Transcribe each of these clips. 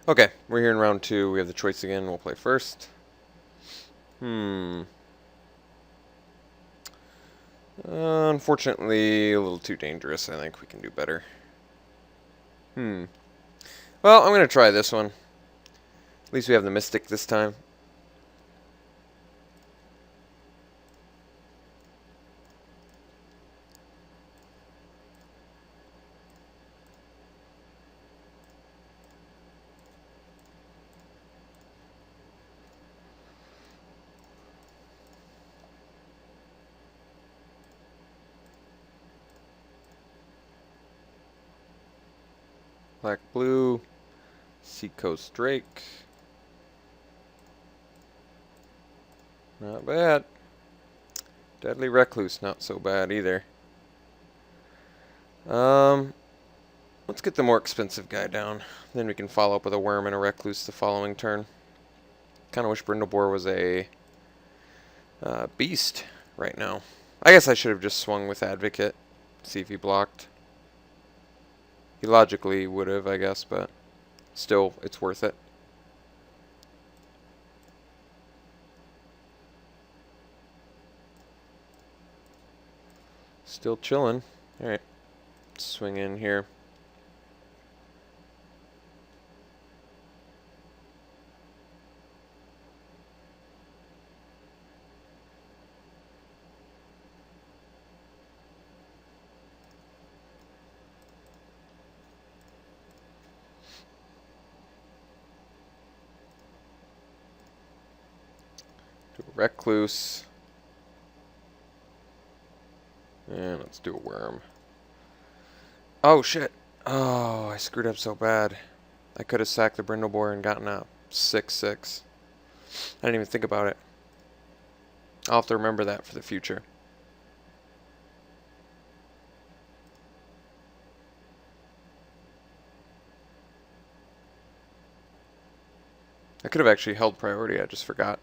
Okay, we're here in round 2. We have the choice again. We'll play first. Unfortunately, a little too dangerous. I think we can do better. Well, I'm going to try this one. At least we have the Mystic this time. Black, blue, Seacoast Drake. Not bad. Deadly Recluse, not so bad either. Let's get the more expensive guy down. Then we can follow up with a Worm and a Recluse the following turn. Kind of wish Brindlebore was a beast right now. I guess I should have just swung with Advocate, see if he blocked. He logically would have, I guess, but still, it's worth it. Still chilling. Alright, swing in here. Do a Recluse. And let's do a Worm. Oh, shit. Oh, I screwed up so bad. I could have sacked the Brindlebore and gotten a 6-6. I didn't even think about it. I'll have to remember that for the future. I could have actually held priority, I just forgot.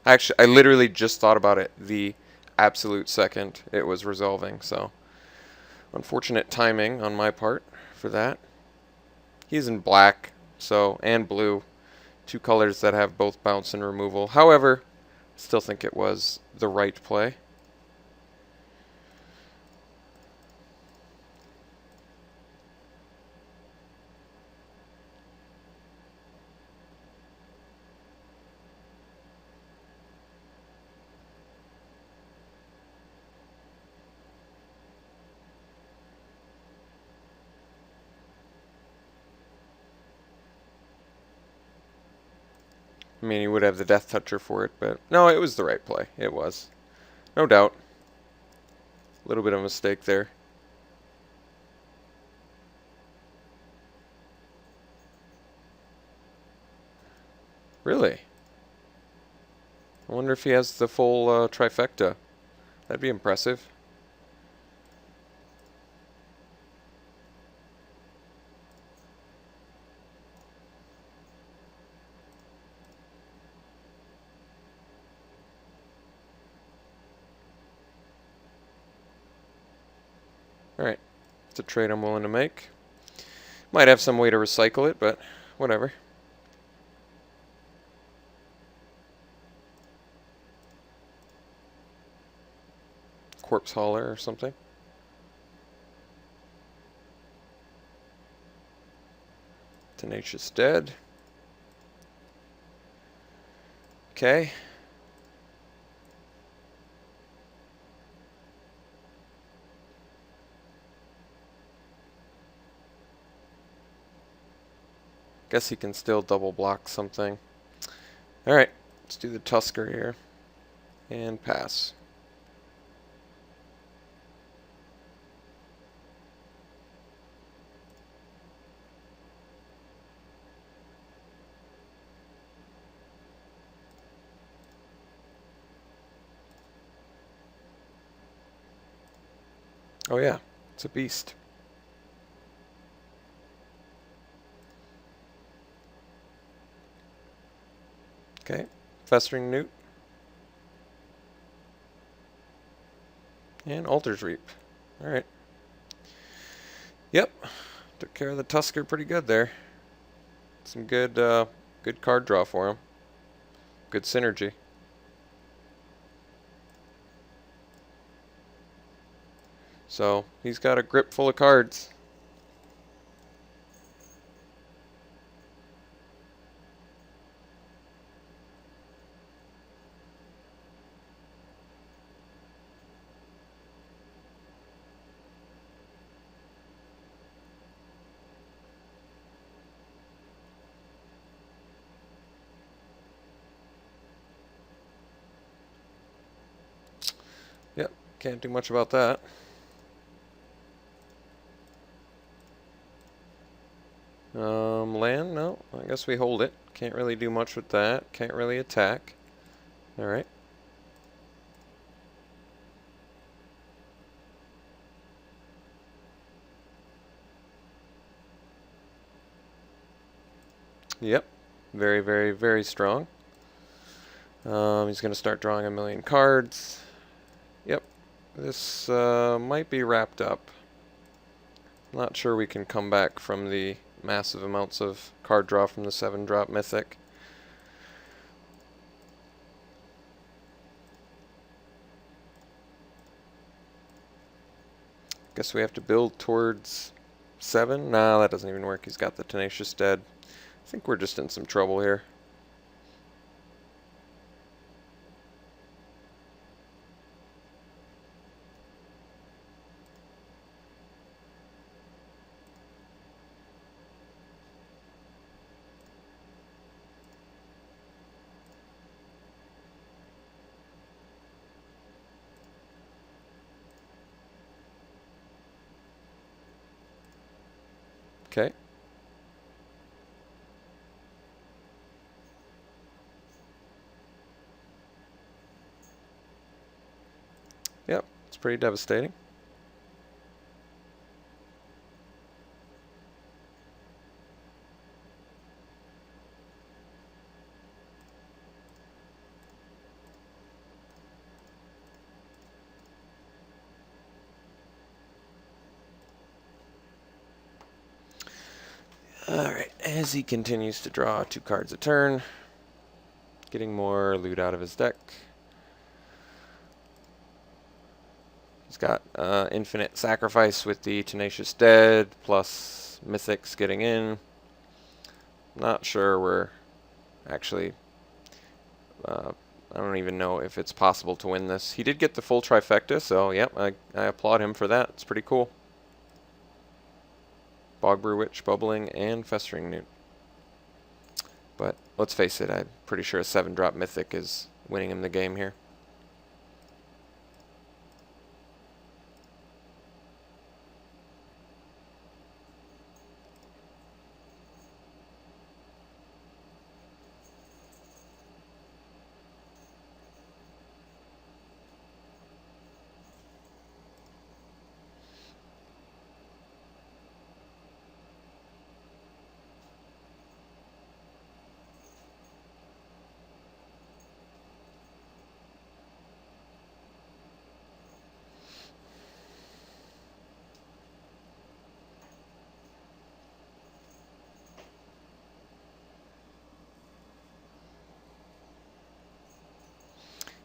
I literally just thought about it the absolute second it was resolving, so unfortunate timing on my part for that. He's in black, so, and blue. Two colors that have both bounce and removal. However, still think it was the right play. I mean, he would have the Death Toucher for it, but no, it was the right play. It was. No doubt. A little bit of a mistake there. Really? I wonder if he has the full trifecta. That'd be impressive. Alright. It's a trade I'm willing to make. Might have some way to recycle it, but whatever. Corpse Hauler or something. Tenacious Dead. Okay. Guess he can still double block something. Alright, let's do the Tusker here. And pass. Oh yeah, it's a beast. Okay, Festering Newt. And Altar's Reap. Alright. Yep, took care of the Tusker pretty good there. Some good card draw for him. Good synergy. So he's got a grip full of cards. Yep, can't do much about that. Land? No, I guess we hold it. Can't really do much with that. Can't really attack. Alright. Yep. Very, very, very strong. He's going to start drawing a million cards. Yep. This might be wrapped up. Not sure we can come back from the massive amounts of card draw from the 7-drop Mythic. Guess we have to build towards 7? Nah, that doesn't even work. He's got the Tenacious Dead. I think we're just in some trouble here. Okay. Yep, it's pretty devastating. Alright, as he continues to draw 2 cards a turn, getting more loot out of his deck. He's got infinite sacrifice with the Tenacious Dead, plus Mythics getting in. Not sure we're actually... I don't even know if it's possible to win this. He did get the full trifecta, so yep, I applaud him for that. It's pretty cool. Bogbrew Witch, Bubbling, and Festering Newt. But let's face it, I'm pretty sure a 7-drop Mythic is winning him the game here.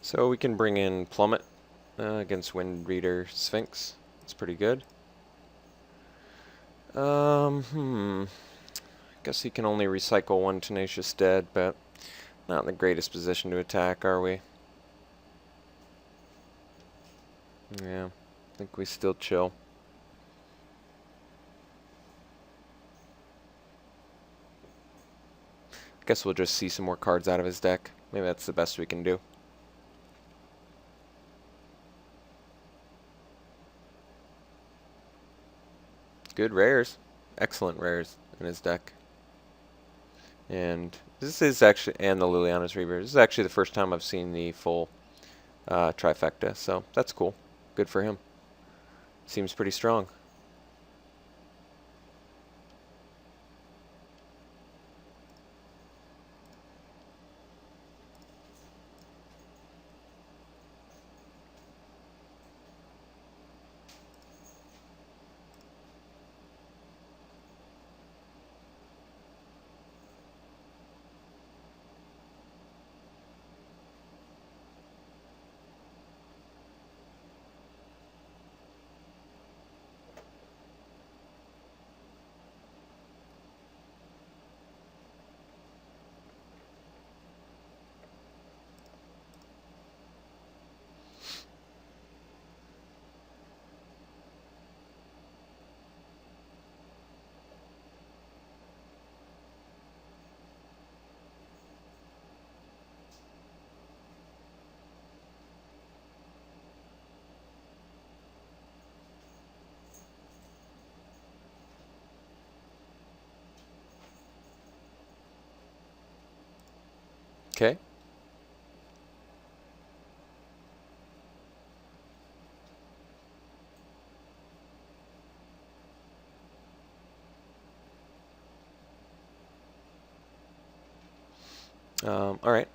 So we can bring in Plummet against Wind Reader Sphinx. It's pretty good. Guess he can only recycle 1 Tenacious Dead, but not in the greatest position to attack, are we? Yeah, I think we still chill. Guess we'll just see some more cards out of his deck. Maybe that's the best we can do. Good rares. Excellent rares in his deck. And this is actually, and the Liliana's Reaver. This is actually the first time I've seen the full trifecta, so that's cool. Good for him. Seems pretty strong. Okay. All right.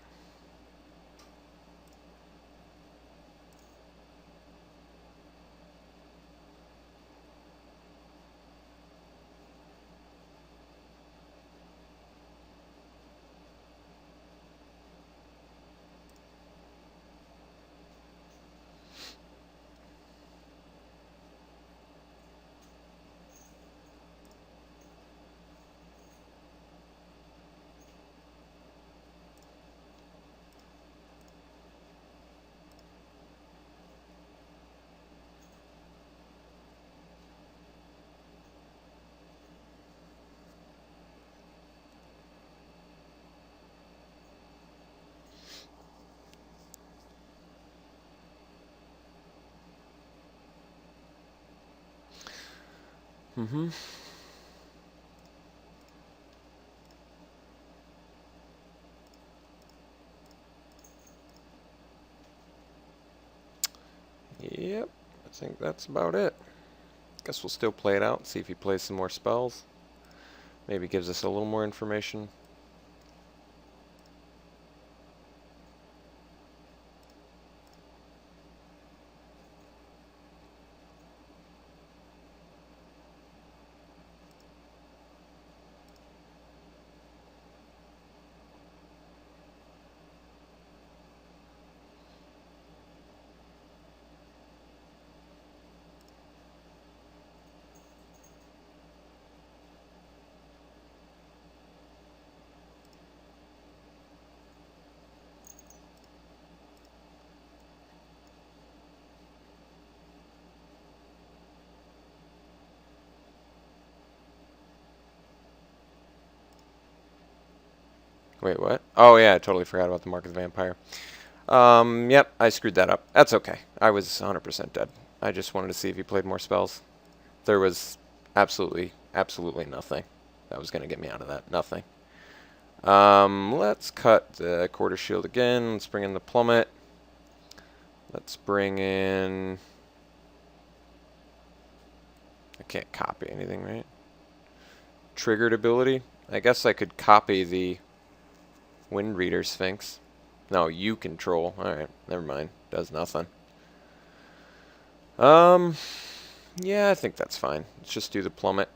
Mm-hmm. Yep. I think that's about it. Guess we'll still play it out and see if he plays some more spells. Maybe gives us a little more information. Wait, what? Oh yeah, I totally forgot about the Mark of the Vampire. Yep, I screwed that up. That's okay. I was 100% dead. I just wanted to see if he played more spells. There was absolutely nothing that was going to get me out of that. Nothing. Let's cut the quarter shield again. Let's bring in the plummet. Let's bring in... I can't copy anything, right? Triggered ability. I guess I could copy the Wind Reader Sphinx. No, you control. Alright, never mind. Does nothing. Yeah, I think that's fine. Let's just do the plummet.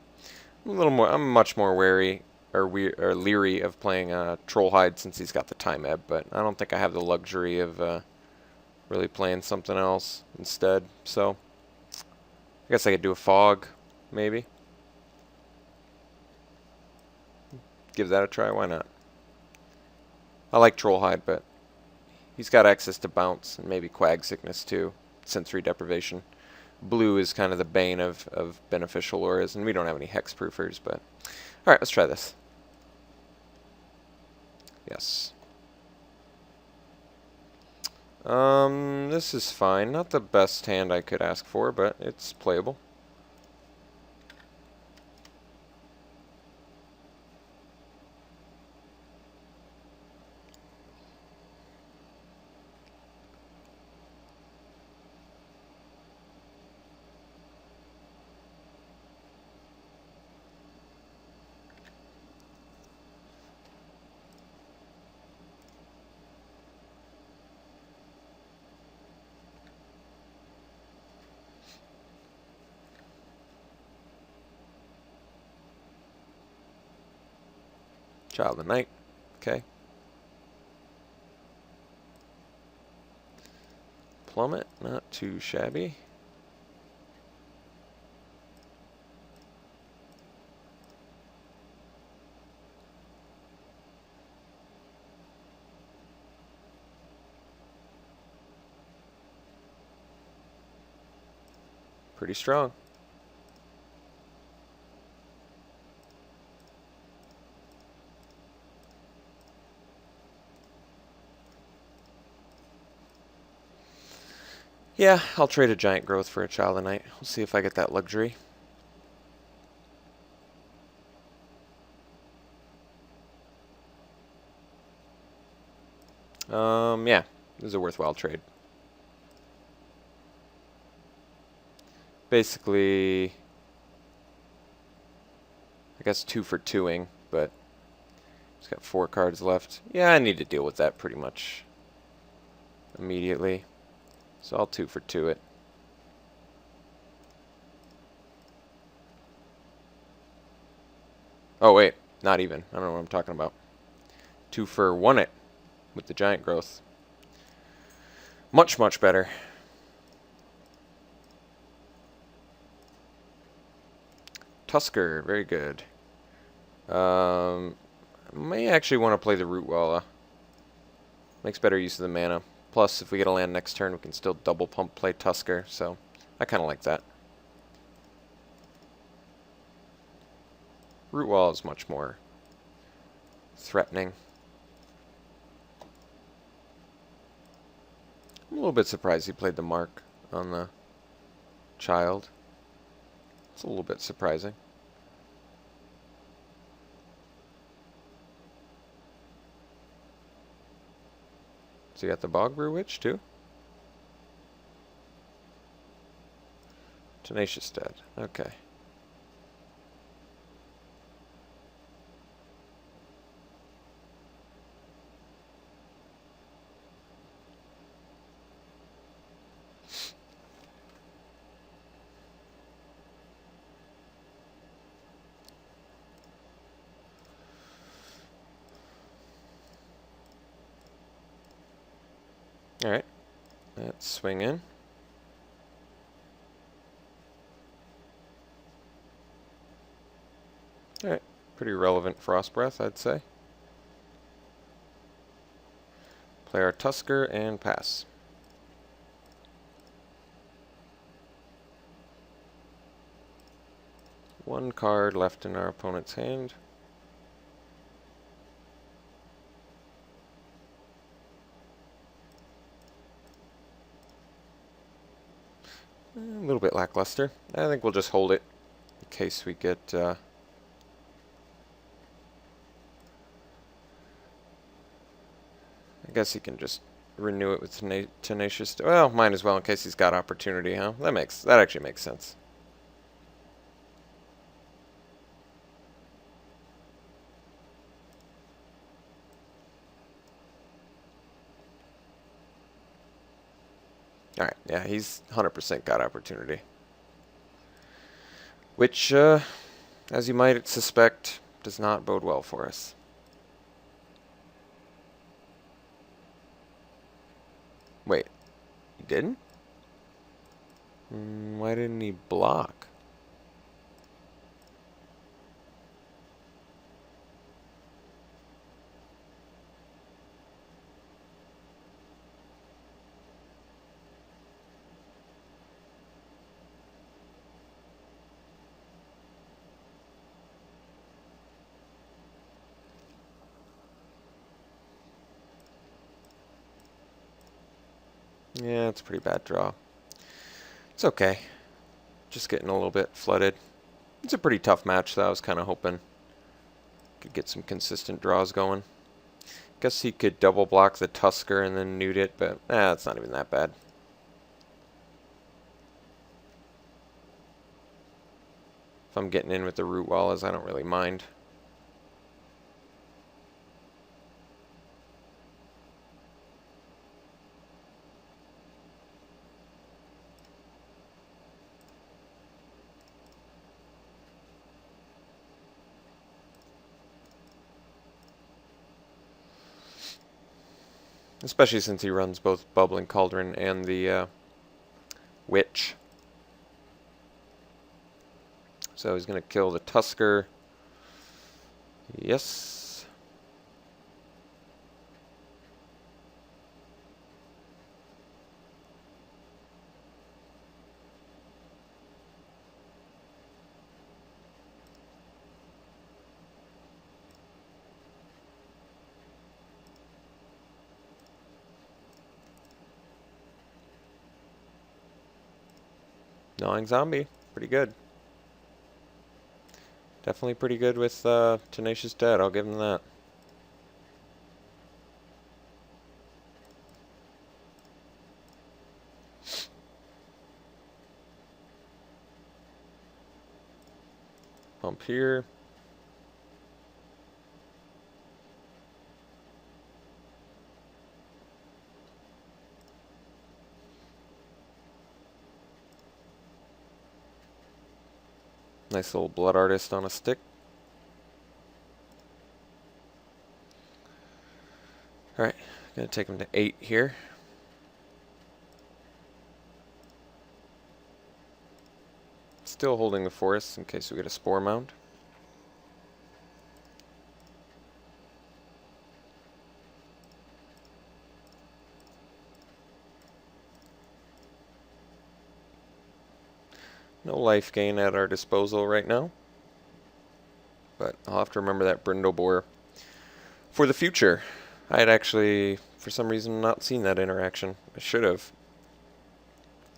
I'm much more wary or leery of playing Trollhide since he's got the time ebb, but I don't think I have the luxury of really playing something else instead. So I guess I could do a fog, maybe. Give that a try. Why not? I like Trollhide, but he's got access to bounce and maybe Quag Sickness too. Sensory deprivation. Blue is kind of the bane of beneficial auras, and we don't have any hexproofers, but... Alright, let's try this. Yes. This is fine. Not the best hand I could ask for, but it's playable. Child of Night. Okay. Plummet, not too shabby. Pretty strong. Yeah, I'll trade a Giant Growth for a Child of Night. We'll see if I get that luxury. Yeah, this is a worthwhile trade. Basically, I guess 2 for 2ing, but he's got 4 cards left. Yeah, I need to deal with that pretty much immediately. So I'll 2 for 2 it. Oh wait, not even. I don't know what I'm talking about. 2 for 1 it with the giant growth. Much, much better. Tusker, very good. I may actually want to play the Root Walla. Makes better use of the mana. Plus, if we get a land next turn, we can still double pump play Tusker, so I kind of like that. Root Walla is much more threatening. I'm a little bit surprised he played the Mark on the Child. It's a little bit surprising. So you got the Bog Brew Witch too? Tenacious Dead. Okay. Alright. Let's swing in. Alright. Pretty relevant Frost Breath, I'd say. Play our Tusker and pass. One card left in our opponent's hand. A little bit lackluster. I think we'll just hold it in case we get I guess he can just renew it with Tenacious. Well, might as well in case he's got opportunity, huh? That actually makes sense. Alright, yeah, he's 100% got opportunity. Which, as you might suspect, does not bode well for us. Wait, he didn't? Why didn't he block? Yeah, it's a pretty bad draw. It's okay. Just getting a little bit flooded. It's a pretty tough match, though. I was kind of hoping could get some consistent draws going. Guess he could double block the Tusker and then nude it, but it's not even that bad. If I'm getting in with the Root Wallas, I don't really mind. Especially since he runs both Bubbling Cauldron and the Witch. So he's going to kill the Tusker. Yes. Gnawing Zombie. Pretty good. Definitely pretty good with Tenacious Dead. I'll give him that. Pump here. Nice little blood artist on a stick. Alright, gonna take him to 8 here. Still holding the forest in case we get a spore mound. No life gain at our disposal right now. But I'll have to remember that brindle boar for the future. I had actually, for some reason, not seen that interaction. I should have.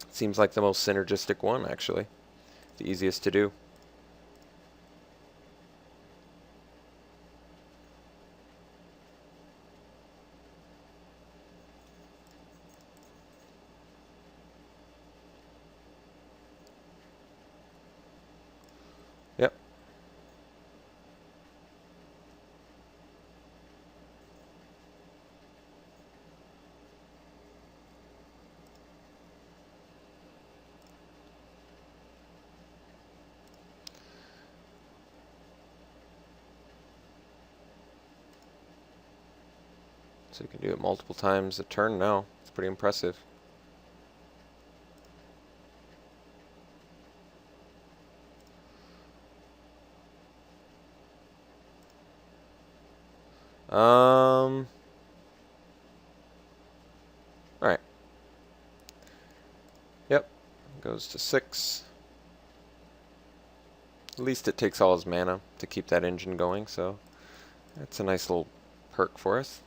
Seems like the most synergistic one, actually. The easiest to do. Yep. So you can do it multiple times a turn now. It's pretty impressive. Alright. Yep. Goes to 6. At least it takes all his mana to keep that engine going, so that's a nice little perk for us.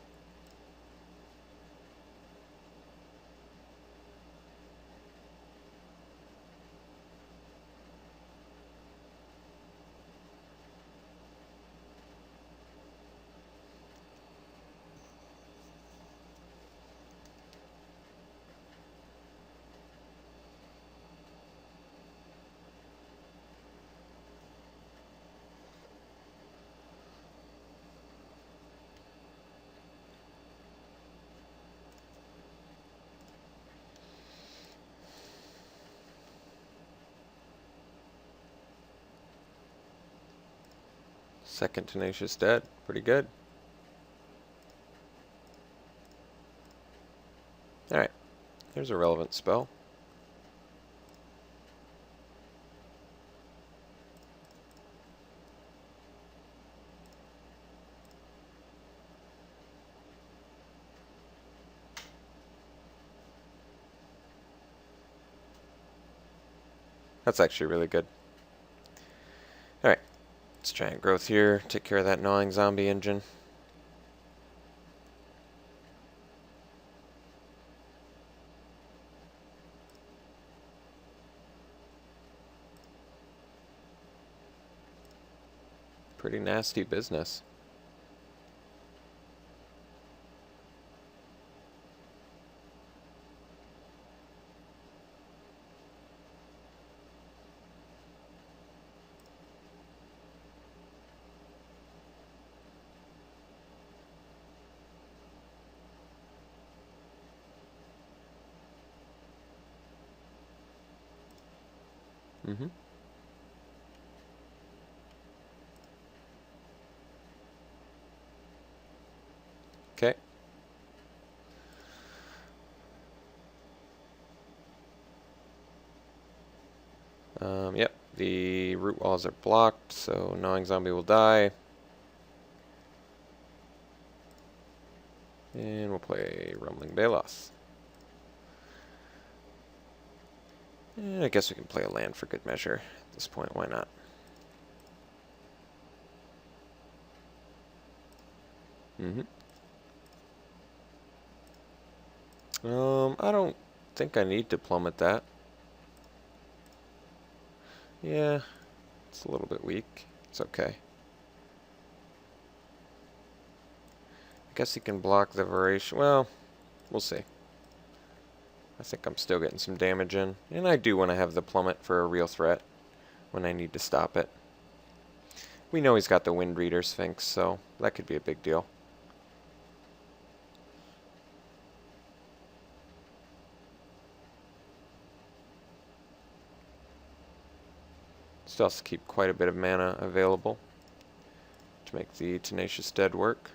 Second Tenacious dead. Pretty good. Alright. Here's a relevant spell. That's actually really good. Alright. Let's giant growth here. Take care of that gnawing zombie engine. Pretty nasty business. Mm-hmm. Okay. Yep, the root walls are blocked, so gnawing zombie will die. And we'll play Rumbling Balos. And I guess we can play a land for good measure at this point, why not? Mm-hmm. I don't think I need to plummet that. Yeah, it's a little bit weak. It's okay. I guess he can block the Voration. Well, we'll see. I think I'm still getting some damage in. And I do want to have the plummet for a real threat when I need to stop it. We know he's got the Wind Reader Sphinx, so that could be a big deal. Still has to keep quite a bit of mana available to make the Tenacious Dead work.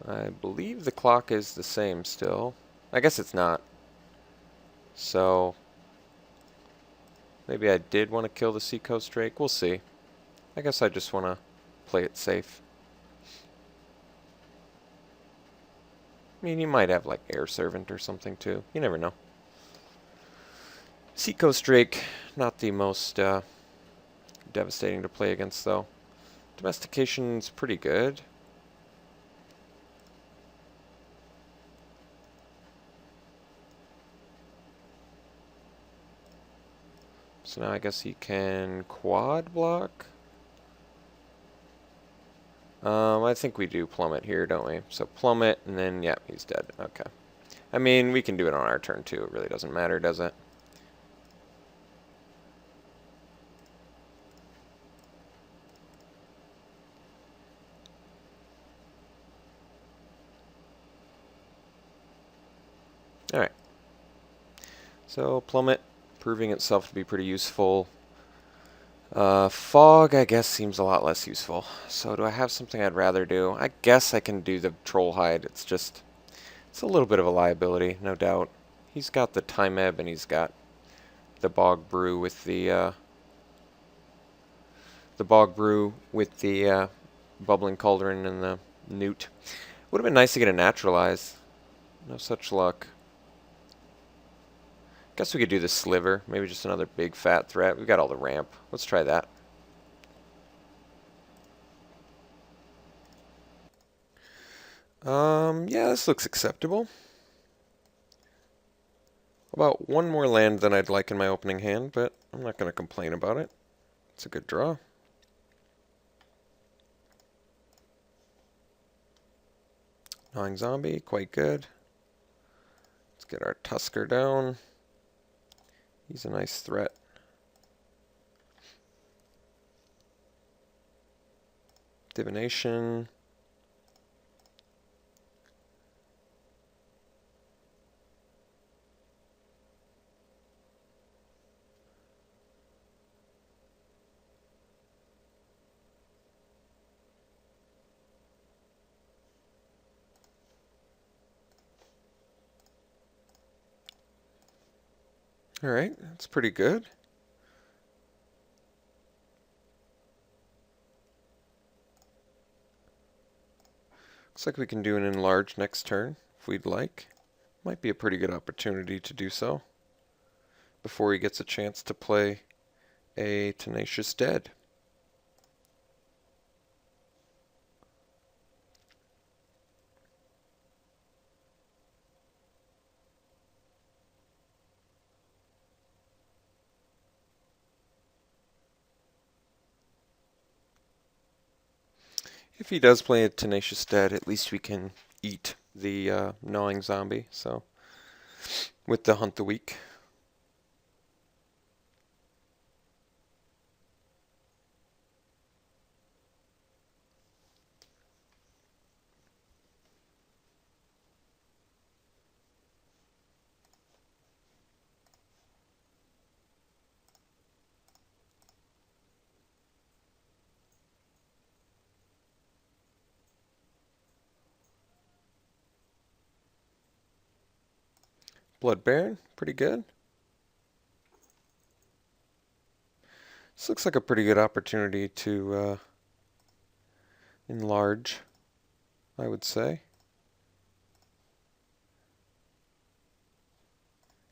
I believe the clock is the same still. I guess it's not. So maybe I did want to kill the Seacoast Drake. We'll see. I guess I just want to play it safe. I mean, you might have like Air Servant or something too. You never know. Seacoast Drake, not the most devastating to play against though. Domestication's pretty good. So now I guess he can quad block. I think we do plummet here, don't we? So plummet, and then, yeah, he's dead. Okay. I mean, we can do it on our turn, too. It really doesn't matter, does it? Alright. So, plummet, proving itself to be pretty useful. Fog, I guess, seems a lot less useful. So, do I have something I'd rather do? I guess I can do the Troll Hide. It's just... it's a little bit of a liability, no doubt. He's got the Time Ebb, and he's got the Bog Brew with the Bubbling Cauldron and the Newt. Would have been nice to get a Naturalize. No such luck. Guess we could do the Sliver. Maybe just another big fat threat. We've got all the ramp. Let's try that. Yeah, this looks acceptable. About one more land than I'd like in my opening hand, but I'm not going to complain about it. It's a good draw. Gnawing Zombie, quite good. Let's get our Tusker down. He's a nice threat. Divination. Alright, that's pretty good. Looks like we can do an enlarge next turn, if we'd like. Might be a pretty good opportunity to do so, before he gets a chance to play a Tenacious Dead. If he does play a Tenacious Dead, at least we can eat the Gnawing Zombie, so with the Hunt the Weak. Blood Baron, pretty good. This looks like a pretty good opportunity to enlarge, I would say.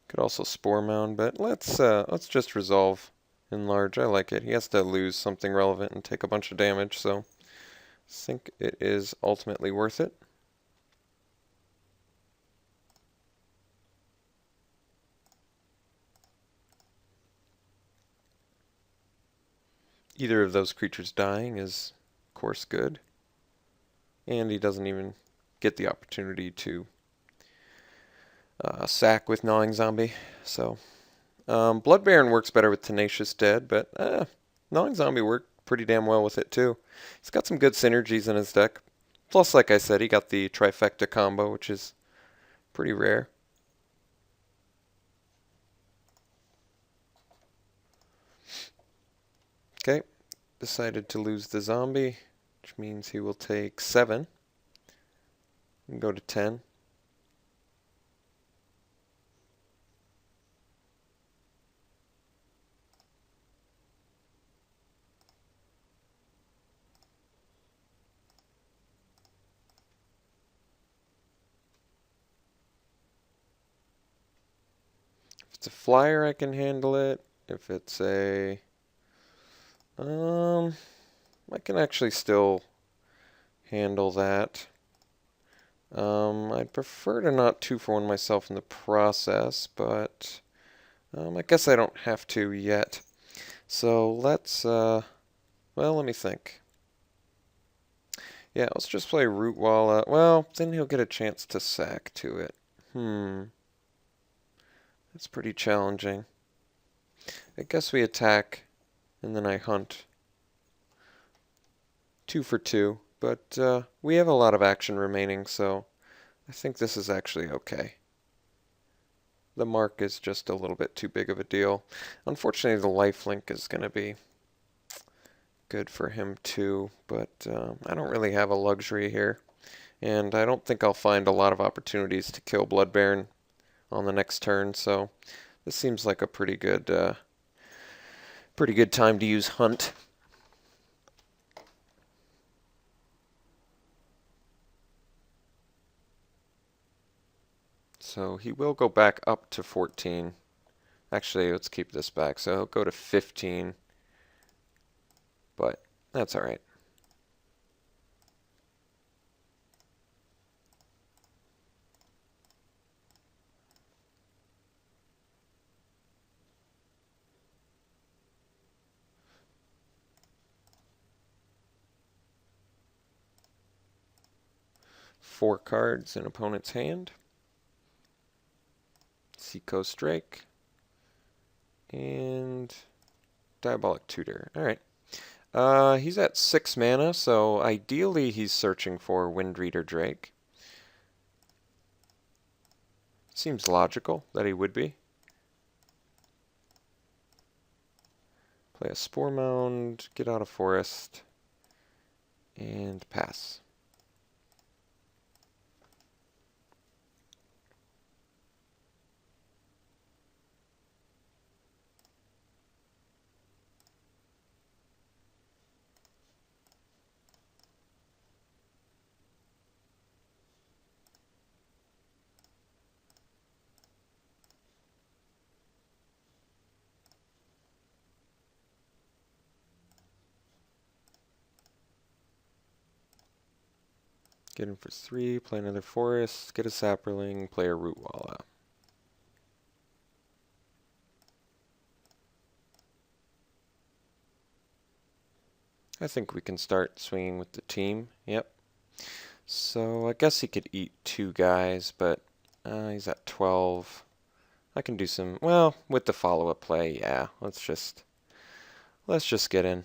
Could also Spore Mound, but let's just resolve enlarge. I like it. He has to lose something relevant and take a bunch of damage, so I think it is ultimately worth it. Either of those creatures dying is, of course, good. And he doesn't even get the opportunity to sack with Gnawing Zombie. So, Blood Baron works better with Tenacious Dead, but Gnawing Zombie worked pretty damn well with it too. He's got some good synergies in his deck. Plus, like I said, he got the Trifecta combo, which is pretty rare. Okay, decided to lose the zombie, which means he will take 7 and go to 10. If it's a flyer, I can handle it. If it's a I can actually still handle that. I'd prefer to not 2-for-1 myself in the process, but I guess I don't have to yet. So let's, well, let me think. Yeah, let's just play Rootwalla. Well, then he'll get a chance to sack to it. That's pretty challenging. I guess we attack, and then I hunt. 2 for 2, but we have a lot of action remaining, so I think this is actually okay. The mark is just a little bit too big of a deal. Unfortunately, the lifelink is going to be good for him too, but I don't really have a luxury here. And I don't think I'll find a lot of opportunities to kill Blood Baron on the next turn, so this seems like a pretty good time to use Hunt. So he will go back up to 14. Actually, let's keep this back. So he'll go to 15, but that's all right. Four cards in opponent's hand. Seacoast Drake. And Diabolic Tutor. Alright. He's at 6 mana, so ideally he's searching for Windreader Drake. Seems logical that he would be. Play a Spore Mound, get out of Forest, and pass. Get him for 3, play another Forest, get a Saproling, play a Rootwalla. I think we can start swinging with the team. Yep. So I guess he could eat 2 guys, but he's at 12. I can do some, well, with the follow-up play, yeah. Let's just get in.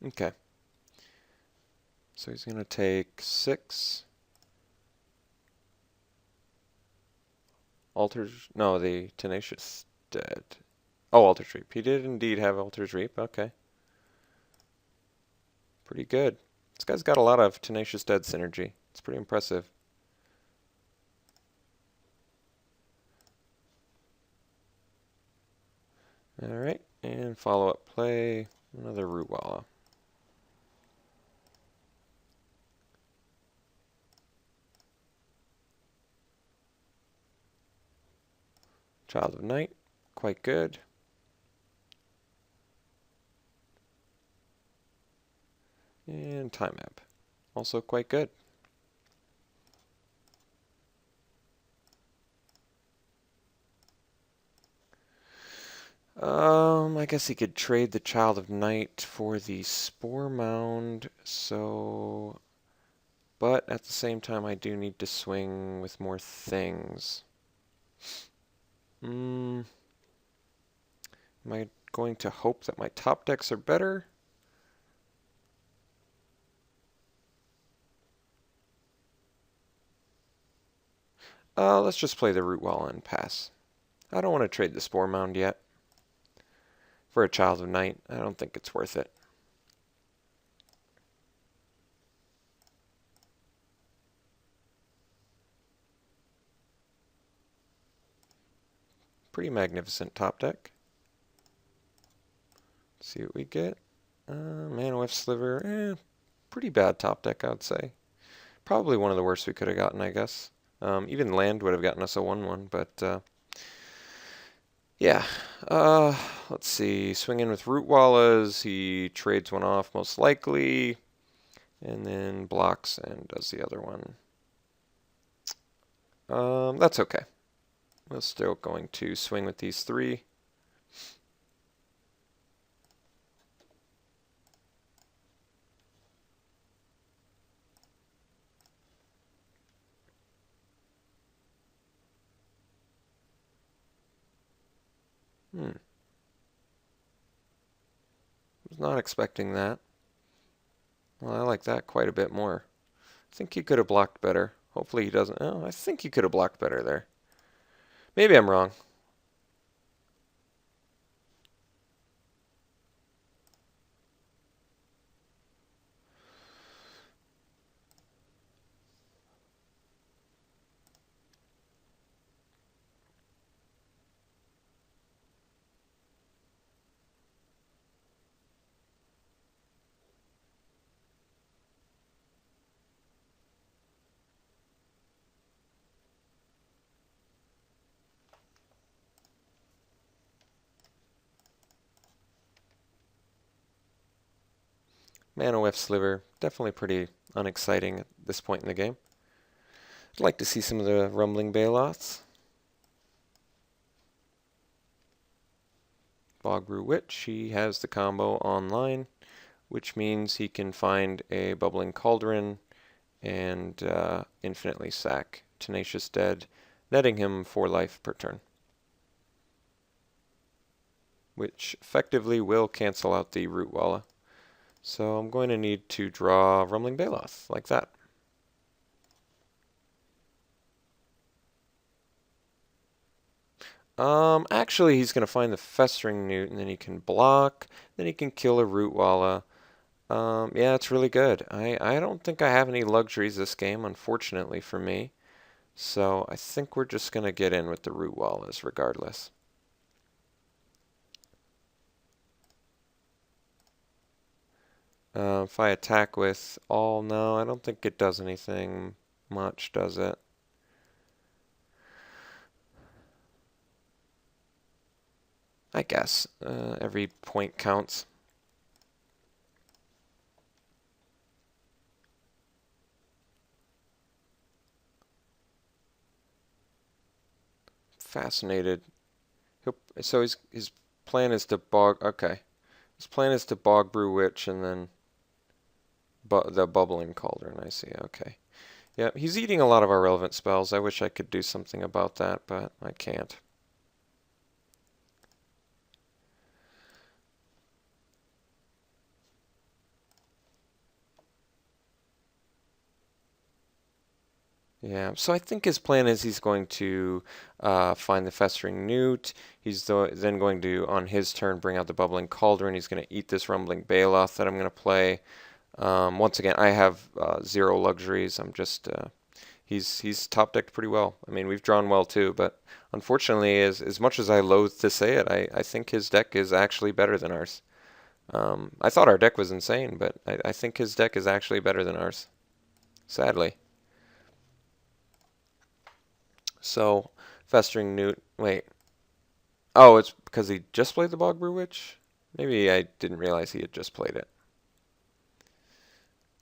Okay. So he's going to take 6. No, the Tenacious Dead. Oh, Alter's Reap. He did indeed have Alter's Reap. Okay. Pretty good. This guy's got a lot of Tenacious Dead synergy. It's pretty impressive. Alright, and follow-up play. Another Rootwalla. Child of Night, quite good. And Time Map, also quite good. I guess he could trade the Child of Night for the Spore Mound, so... But at the same time, I do need to swing with more things. Am I going to hope that my top decks are better? Let's just play the Root Wall and pass. I don't want to trade the Spore Mound yet. For a Child of Night, I don't think it's worth it. Pretty magnificent top deck. Let's see what we get. Mana Sliver, pretty bad top deck, I would say. Probably one of the worst we could have gotten, I guess. Even land would have gotten us a 1/1, but yeah. Let's see. Swing in with Root Wallas. He trades one off, most likely, and then blocks and does the other one. That's okay. We're still going to swing with these three. Was not expecting that. Well, I like that quite a bit more. I think he could have blocked better. Hopefully he doesn't. Oh, I think he could have blocked better there. Maybe I'm wrong. Mana Sliver, definitely pretty unexciting at this point in the game. I'd like to see some of the Rumbling Baloths. Bogbrew Witch, he has the combo online, which means he can find a Bubbling Cauldron and infinitely sack Tenacious Dead, netting him 4 life per turn, which effectively will cancel out the Root Walla. So I'm going to need to draw Rumbling Baloth, like that. Actually, he's going to find the Festering Newt, and then he can block, then he can kill a Root Walla. Yeah, it's really good. I don't think I have any luxuries this game, unfortunately for me. So I think we're just going to get in with the Root Wallas regardless. If I attack with all, no, I don't think it does anything much, does it? I guess. Every point counts. Fascinated. So his plan is to bog. Okay, his plan is to Bogbrew Witch and then the Bubbling Cauldron. I see. Okay. Yeah, he's eating a lot of our relevant spells. I wish I could do something about that, but I can't. Yeah, so I think his plan is he's going to find the Festering Newt. He's then going to, on his turn, bring out the Bubbling Cauldron. He's going to eat this Rumbling Baloth that I'm going to play. Once again, I have 0 luxuries. I'm just he's top decked pretty well. I mean, we've drawn well too, but unfortunately, as much as I loathe to say it, I think his deck is actually better than ours. I thought our deck was insane, but I think his deck is actually better than ours, sadly. So, Festering Newt, wait. Oh, it's because he just played the Bogbrew Witch? Maybe I didn't realize he had just played it.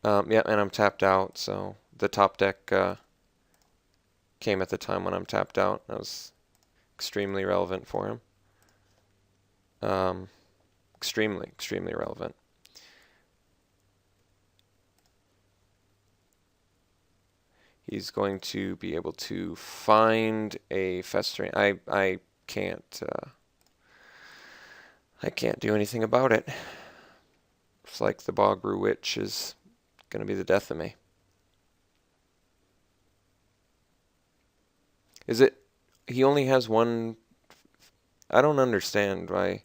Yeah, and I'm tapped out, so the top deck came at the time when I'm tapped out. That was extremely relevant for him. Extremely, extremely relevant. He's going to be able to find a festering. I can't I can't do anything about it. It's like the Bog-Brew Witch is going to be the death of me. Is it? He only has one. I don't understand why.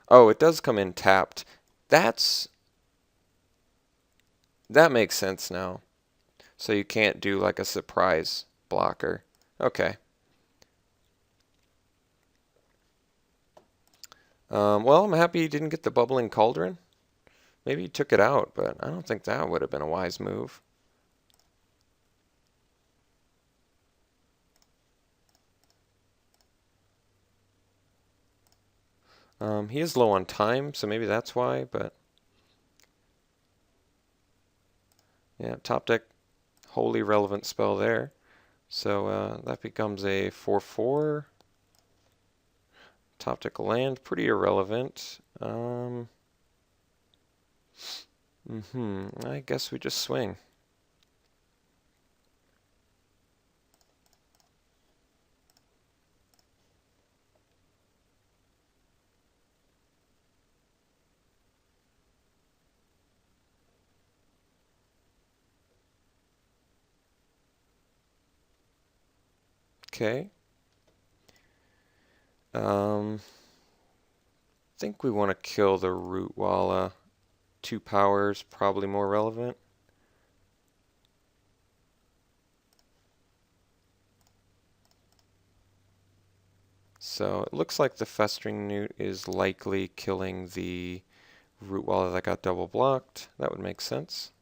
Oh, it does come in tapped. That's that makes sense now. So you can't do like a surprise blocker. Okay. Well, I'm happy he didn't get the bubbling cauldron. Maybe he took it out, but I don't think that would have been a wise move. He is low on time, so maybe that's why, but yeah, top deck, wholly relevant spell there. So that becomes a 4/4. Top deck land, pretty irrelevant. I guess we just swing. Okay. Think we want to kill the root walla. 2 powers, probably more relevant. So it looks like the festering newt is likely killing the root walla that got double blocked. That would make sense.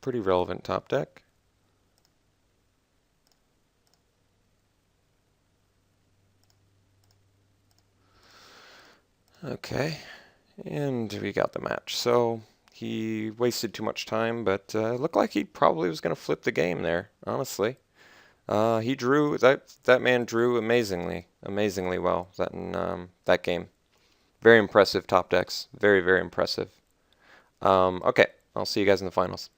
Pretty relevant top deck. Okay, and we got the match. So he wasted too much time, but it looked like he probably was going to flip the game there, honestly. He drew, that man drew amazingly well that game. Very impressive top decks. Very, very impressive. Okay, I'll see you guys in the finals.